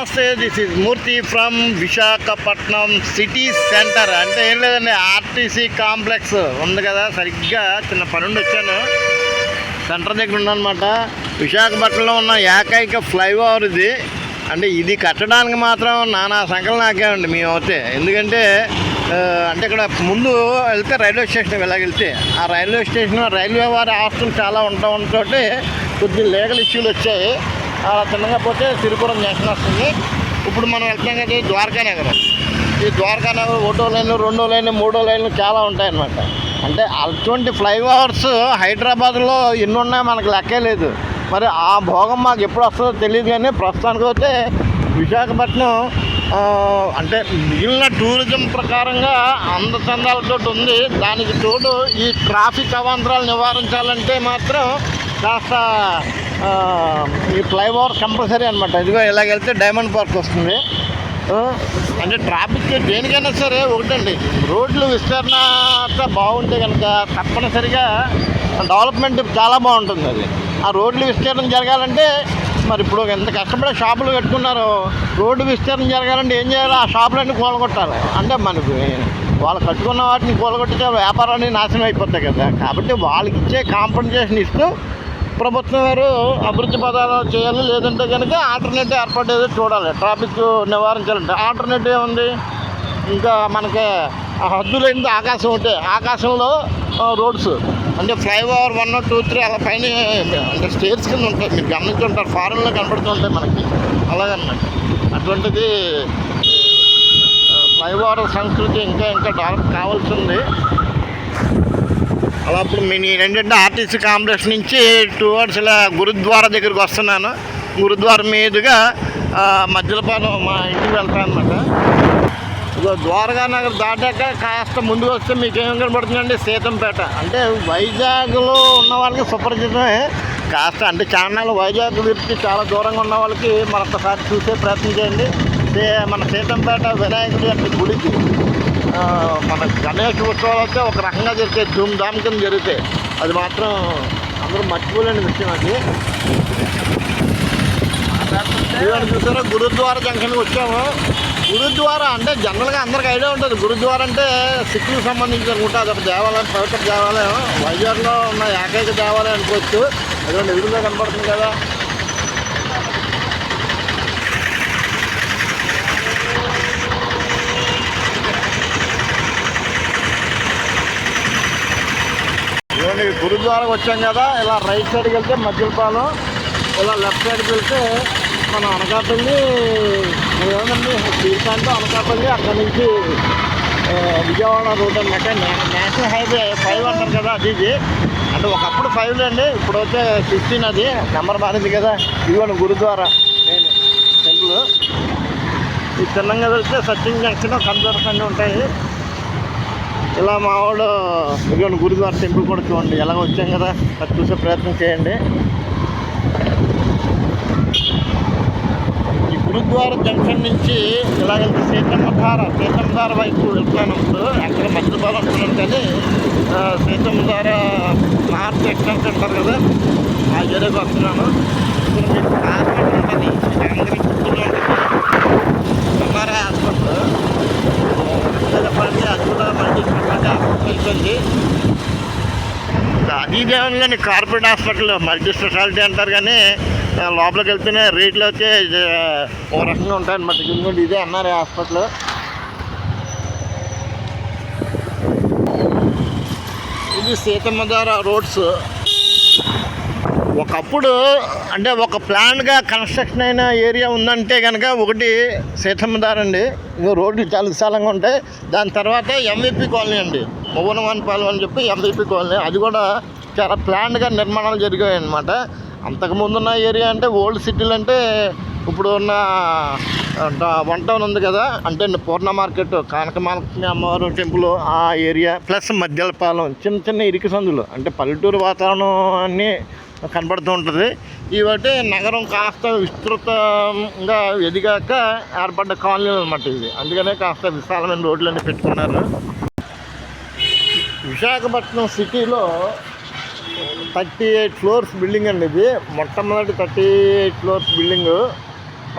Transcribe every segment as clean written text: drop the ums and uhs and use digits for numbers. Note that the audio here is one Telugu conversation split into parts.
నమస్తే, this is Murthy from Visakhapatnam city centre. అంటే ఏం లేదండి, ఆర్టీసీ కాంప్లెక్స్ ఉంది కదా, సరిగ్గా చిన్న పనుండి వచ్చాను. సెంటర్ దగ్గర ఉన్నానమాట. విశాఖపట్నంలో ఉన్న ఏకైక ఫ్లైఓవర్ ఇది. అంటే ఇది కట్టడానికి మాత్రం నానా సంకలం నాకేమండి మేము అవుతే. ఎందుకంటే అంటే ఇక్కడ ముందు వెళ్తే రైల్వే స్టేషన్ వెళ్ళగలితే, ఆ రైల్వే స్టేషన్ రైల్వే వారి హాస్టల్ చాలా ఉండటంతో కొద్దిగా లీగల్ ఇష్యూలు వచ్చాయి. అలా చిన్నగా పోతే సిరిపురం జంక్షన్ వస్తుంది. ఇప్పుడు మనం వెళ్తాం కదా ద్వారకా నగరం. ఈ ద్వారకా నగరం 1వ లైన్, 2వ లైన్, 3వ లైన్లు చాలా ఉంటాయన్నమాట. అంటే అటువంటి ఫ్లైఓవర్స్ హైదరాబాద్లో ఎన్ని ఉన్నాయో మనకు లెక్కే లేదు. మరి ఆ భోగం మాకు ఎప్పుడు వస్తుందో తెలియదు. కానీ ప్రస్తుతానికి అయితే విశాఖపట్నం అంటే మిగిలిన టూరిజం ప్రకారంగా అందచందాలతో ఉంది. దానికి తోడు ఈ ట్రాఫిక్ అవాంతరాలు నివారించాలంటే మాత్రం కాస్త ఈ ఫ్లైఓవర్ కంపల్సరీ అనమాట. ఇదిగో ఇలాగెళ్తే డైమండ్ పార్క్ వస్తుంది. అంటే ట్రాఫిక్ దేనికైనా సరే ఒకటండి, రోడ్లు విస్తరణ బాగుంటే కనుక తప్పనిసరిగా డెవలప్మెంట్ చాలా బాగుంటుంది. అది ఆ రోడ్లు విస్తరణ జరగాలంటే మరి ఇప్పుడు ఎంత కష్టపడే షాపులు కట్టుకున్నారో, రోడ్డు విస్తరణ జరగాలంటే ఏం చేయాలి? ఆ షాపులన్నీ కూలగొట్టాలి. అంటే మనకి వాళ్ళు కట్టుకున్న వాటిని కూలగొట్టితే వ్యాపారాన్ని నాశనం అయిపోతాయి కదా. కాబట్టి వాళ్ళకి ఇచ్చే కాంపెన్సేషన్ ఇస్తూ ప్రభుత్వం వారు అభివృద్ధి పదాలు చేయాలి. లేదంటే కనుక ఆల్టర్నేటివ్ ఏర్పడేది చూడాలి. ట్రాఫిక్ నివారించాలంటే ఆల్టర్నేటివ్ ఉంది. ఇంకా మనకి హద్దులైంది ఆకాశం ఉంటే ఆకాశంలో రోడ్స్ అంటే ఫ్లైఓవర్ 1, 2, 3 అలా పైన అంటే స్టేర్స్ కింద ఉంటాయి. మీరు గమనించుంటారు, ఫారెన్లో కనపడుతుంటాయి మనకి అలాగన్నమాట. అటువంటిది ఫ్లైఓవర్ సంస్కృతి ఇంకా డెవలప్ కావాల్సింది. అలా ఇప్పుడు నేను ఏంటంటే ఆర్టీసీ కాంప్లెక్స్ నుంచి టువర్డ్స్ ఇలా గురుద్వారా దగ్గరికి వస్తున్నాను. గురుద్వారా మీదుగా మధ్యలపాలెం మా ఇంటికి వెళ్తాను అనమాట. ఇక ద్వారకా నగర్ దాటాక కాస్త ముందుకు వస్తే మీకు ఏం కనబడుతుందండి? సీతంపేట. అంటే వైజాగ్లో ఉన్న వాళ్ళకి సుపరిచితమే. కాస్త అంటే చాన్నాళ్ళు వైజాగ్ విడిచి చాలా దూరంగా ఉన్న వాళ్ళకి మరొకసారి చూసే ప్రయత్నం చేయండి. మన సీతంపేట వినాయకుడి అంటే గుడికి మన గణేష్ ఉత్సవాలు అయితే ఒక రకంగా జరుగుతాయి, ధూమ్ధామ్ కింద జరుగుతాయి. అది మాత్రం అందరూ మర్చిపోలేని విషయం. అది ఇవాళ చూసారా, గురుద్వారా జంక్షన్కి వచ్చాము. గురుద్వారా అంటే జనరల్గా అందరికి ఐడియా ఉంటుంది. గురుద్వారా అంటే సిక్కులకు సంబంధించి అనుకుంటే అదొక దేవాలయం, పవిత్ర దేవాలయం. వైజాగ్లో ఉన్న ఏకైక దేవాలయం అనుకోవచ్చు. అటువంటి ఎదురుగా కనపడుతుంది కదా. ఇవన్నీ గురుద్వారాకి వచ్చాం కదా. ఇలా రైట్ సైడ్కి వెళ్తే మధ్యలపాలెం, ఇలా లెఫ్ట్ సైడ్కి వెళ్తే మనం అనకాపల్లి ఏమండి శ్రీకాంత్ అనకాపల్లి, అక్కడి నుంచి విజయవాడ రోడ్ అనమాట. నేషనల్ హైవే 5 అంటారు కదా, అది ఇది. అంటే ఒకప్పుడు 5 అండి, ఇప్పుడు అయితే 15. అది నెంబర్ మారింది కదా. ఇదిగోండి గురుద్వారా నేను టెంపుల్. ఈ చిన్నంగా వెళ్తే సచిన్ జంక్షన్, కన్వర్స్ అన్నీ ఉంటాయి. ఇలా మావాడు ఇదిగోండి గురుద్వారా టెంపుల్ కూడా చూడండి. ఎలాగ వచ్చాం కదా, అది చూసే ప్రయత్నం చేయండి. గురుద్వారా జంక్షన్ నుంచి ఇలాగైతే సీతమ్మధార వైపు వెళ్తున్నాను. ఇప్పుడు అక్కడ మధ్యపాలెం అంటున్నాను కానీ సీతమ్మధార నార్త్ ఎక్స్టెన్స్ అంటారు కదా, ఆ ఏరియాకి వస్తున్నాను. ఇప్పుడు మీకు హాస్పిటల్ ఉంటుంది, అందరికీ గుర్తులు ఉంటుంది, ఎంఆర్ఐ హాస్పిటల్. చెప్పండి, అది కూడా మల్టీ స్పెషాలిటీ హాస్పిటల్ వెళ్తుంది. అది ఇదేమని కార్పొరేట్ హాస్పిటల్ మల్టీ స్పెషాలిటీ అంటారు కానీ లోపలికి వెళ్తేనే రేట్లు అయితే ఒక రకంగా ఉంటాయన్నమాట. ఇంకోటి ఇదే ఎన్ఆర్ఐ హాస్పిటల్. ఇది సీతమ్మధార రోడ్స్. ఒకప్పుడు అంటే ఒక ప్లాన్గా కన్స్ట్రక్షన్ అయిన ఏరియా ఉందంటే కనుక ఒకటి సీతమ్మధార అండి. ఇంకో రోడ్లు చాలా విశాలంగా ఉంటాయి. దాని తర్వాత ఎంవిపి కాలనీ అండి, మౌనవాన్పాలెం అని చెప్పి ఎంవిపి కాలనీ. అది కూడా చాలా ప్లాన్గా నిర్మాణాలు జరిగాయి అన్నమాట. అంతకుముందున్న ఏరియా అంటే ఓల్డ్ సిటీలు అంటే ఇప్పుడు ఉన్న 1 టౌన్ ఉంది కదా, అంటే పూర్ణ మార్కెట్, కానకమాలక్ష్మి అమ్మవారు టెంపుల్ ఆ ఏరియా, ప్లస్ మధ్యలపాలెం, చిన్న ఇరికి సందులు. అంటే పల్లెటూరు వాతావరణం అన్నీ కనబడుతూ ఉంటుంది. ఇవైతే నగరం కాస్త విస్తృతంగా ఎదిగాక ఏర్పడ్డ కాలనీలు అనమాట ఇది. అందుకనే కాస్త విశాలమైన రోడ్లన్నీ పెట్టుకున్నారు. విశాఖపట్నం సిటీలో 38 ఫ్లోర్స్ బిల్డింగ్ అండి. ఇది మొట్టమొదటి 38 ఫ్లోర్స్ బిల్డింగు.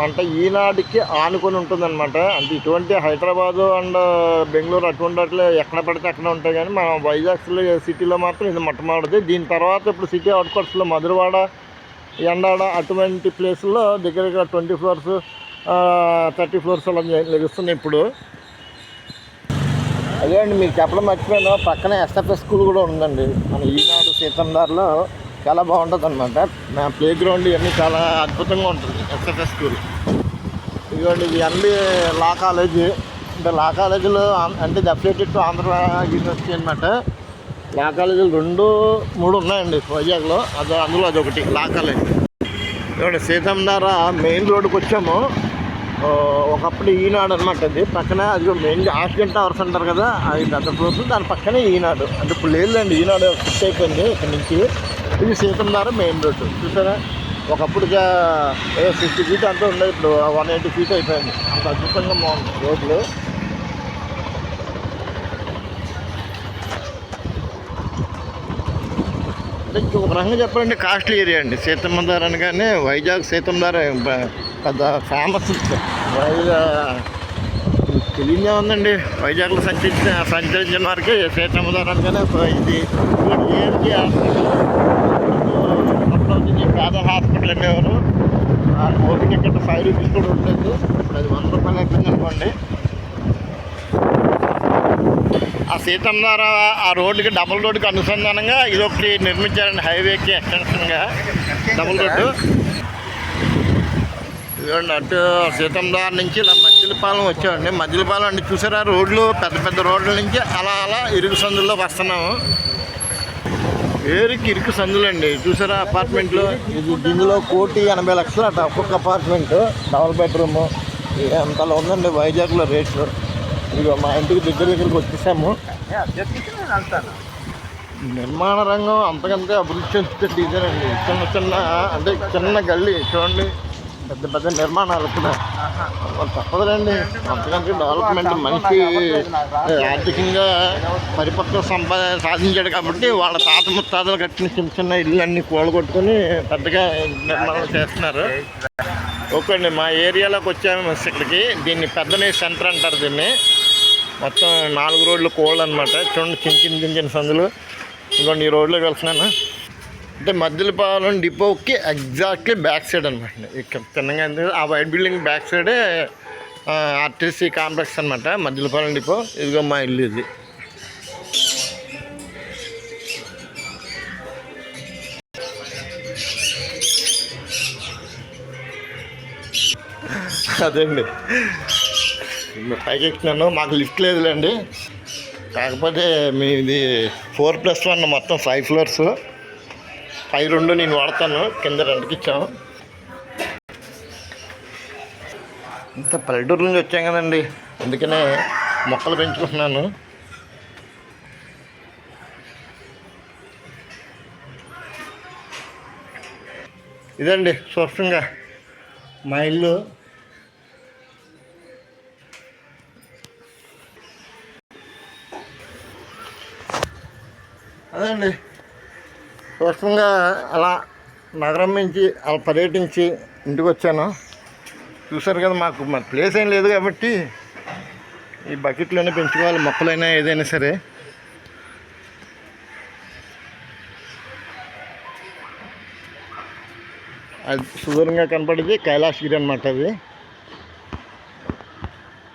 అంటే ఈనాడుకి ఆనుకొని ఉంటుందన్నమాట. అంటే ఇటువంటి హైదరాబాదు అండ్ బెంగళూరు అటువంటి వాటిలో ఎక్కడ పడితే అక్కడ ఉంటాయి, కానీ మన వైజాగ్ సిటీలో మాత్రం ఇది మొట్టమొదటిది. దీని తర్వాత ఇప్పుడు సిటీ అవుట్కట్స్లో మధురవాడ, ఎండాడ అటువంటి ప్లేసుల్లో దగ్గర 20 ఫ్లోర్స్ 30 ఫ్లోర్స్ అలా లెగుస్తున్నాయి ఇప్పుడు. అదే అండి మీకు చెప్పడం మర్చిపోయాను, పక్కన ఎస్ఎఫ్ఎస్ స్కూల్ కూడా ఉందండి మన ఈనాడు సీతందార్లో. చాలా బాగుంటుంది అనమాట. నా ప్లే గ్రౌండ్ ఇవన్నీ చాలా అద్భుతంగా ఉంటుంది ఎస్ఎఫ్ఎస్ స్కూల్. ఇదిగోండి ఇది ఎంబీ లా కాలేజీ. అంటే లా కాలేజీలో అంటే అఫిలియేటెడ్ టు ఆంధ్ర యూనివర్సిటీ అనమాట. లా కాలేజీలు 2, 3 ఉన్నాయండి వైజాగ్లో. అందులో అదొకటి లా కాలేజ్. ఇదిగోండి సీతంధార మెయిన్ రోడ్డుకి వచ్చాము. ఒకప్పుడు ఈనాడు అనమాట. అది పక్కన అది మెయిన్ ఆక్సిడెంట్ టవర్స్ అంటారు కదా, అది పెద్ద ఫ్లోర్స్, దాని పక్కనే ఈనాడు. అంటే ఇప్పుడు లేదండి, ఈనాడు ఫిక్స్ అయిపోయింది ఇక్కడ నుంచి. ఇది సీతంధార మెయిన్ రోడ్డు చూసారా. ఒకప్పుడు 60 ఫీట్ అంతా ఉండేది, ఇప్పుడు 180 ఫీట్ అయిపోయింది. అంత అద్భుతంగా బాగుంది రోడ్లు. అంటే ఇంకొక రకంగా చెప్పాలంటే కాస్ట్లీ ఏరియా అండి సీతంధార అనగానే. వైజాగ్ సీతంధార పెద్ద ఫేమస్. తెలియదే ఉందండి వైజాగ్లో సంచరించిన వారికి సీతంధార అనగానే ఇది ఏరికి పేద హాస్పిటల్ అనేవారు. ఓపీ టికెట్ 5 రూపీస్ కూడా ఉండలేదు. ఇప్పుడు అది 100 రూపాయలు అయిపోయింది అనుకోండి. ఆ సీతంధార ఆ రోడ్డుకి డబుల్ రోడ్డుకి అనుసంధానంగా ఇదొకటి నిర్మించారండి, హైవేకి ఎక్స్టెన్షన్గా డబుల్ రోడ్డు. ఇదిగోండి అటు సీతంధార నుంచి ఇలా మద్దిలపాలెం వచ్చామండి. మద్దిలపాలెం అంటే చూసారా, రోడ్లు పెద్ద పెద్ద రోడ్ల నుంచి అలా ఇరుకు సందుల్లోకి వస్తున్నాము. ఇరుకు సందులండి చూసారా. అపార్ట్మెంట్లు దీనిలో 1,80,00,000 అట ఒక్కొక్క అపార్ట్మెంట్, డబుల్ బెడ్రూము. అంతలా ఉందండి వైజాగ్లో రేట్లు. ఇక మా ఇంటికి దగ్గరికి వచ్చేసాము. నిర్మాణ రంగం అంతకంతే అభివృద్ధి చెందుతుంది ఇదేనండి. చిన్న గల్లీ చూడండి, పెద్ద పెద్ద నిర్మాణాలు కూడా తప్పదులేండి. అంతకంటే డెవలప్మెంట్ మనిషి ఆర్థికంగా పరిపక్వ సాధించాడు కాబట్టి వాళ్ళ తాత ముత్తాతలు కట్టిన చిన్న ఇల్లు అన్నీ కూలగొట్టుకొని పెద్దగా నిర్మాణం చేస్తున్నారు. ఓకే అండి, మా ఏరియాలోకి వచ్చాము ఇక్కడికి. దీన్ని పెద్దని సెంటర్ అంటారు. దీన్ని మొత్తం 4 రోడ్లు కోళ్ళు అనమాట. చూడండి చిన్న సందులు. ఇంకోండి ఈ రోడ్లోకి వెళ్తున్నాను. అంటే మద్దిలపాలెం డిపోకి ఎగ్జాక్ట్లీ బ్యాక్ సైడ్ అనమాట. ఇక్కడ చిన్నగా ఆ వైట్ బిల్డింగ్ బ్యాక్ సైడే ఆర్టీసీ కాంప్లెక్స్ అనమాట మద్దిలపాలెం డిపో. ఇదిగో మా ఇల్లు ఇది. అదండి పైకి ఎక్కుతున్నాను. మాకు లిఫ్ట్ లేదులేండి. కాకపోతే మీది 4+1 మొత్తం 5 ఫ్లోర్స్. పై 2 నేను వాడతాను, కింద 2కి ఇచ్చాము. ఇంత పల్లెటూరు నుంచి వచ్చాం కదండి, అందుకనే మొక్కలు పెంచుకుంటున్నాను. ఇదండి స్పష్టంగా మా ఇల్లు. అదండి స్పష్టంగా అలా నగరం నుంచి అలా పర్యటించి ఇంటికి వచ్చాను. చూసారు కదా, మాకు ప్లేస్ ఏం లేదు కాబట్టి ఈ బకెట్లోనే పెంచుకోవాలి, మొక్కలైనా ఏదైనా సరే. అది సుదూరంగా కనపడేది కైలాసగిరి అనమాట. అది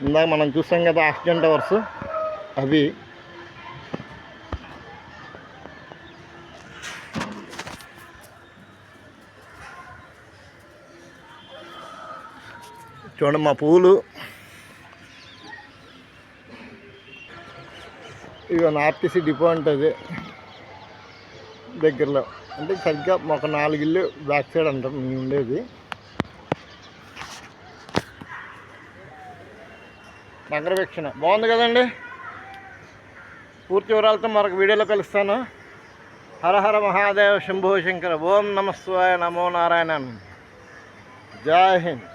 ఇందాక మనం చూసాం కదా ఆక్సిడెంట్ టవర్స్, అవి. చూడండి మా పూలు. ఇక ఆర్టీసీ డిపో ఉంటుంది దగ్గరలో. అంటే సరిగ్గా ఒక 4 ఇల్లు బ్యాక్ సైడ్ అంటాం ఉండేది. నగర వీక్షణ బాగుంది కదండి. పూర్తి వివరాలతో మరొక వీడియోలో కలుస్తాను. హర హర మహాదేవ శంభో శంకర. ఓం నమః శివాయ, నమో నారాయణ. జై హింద్.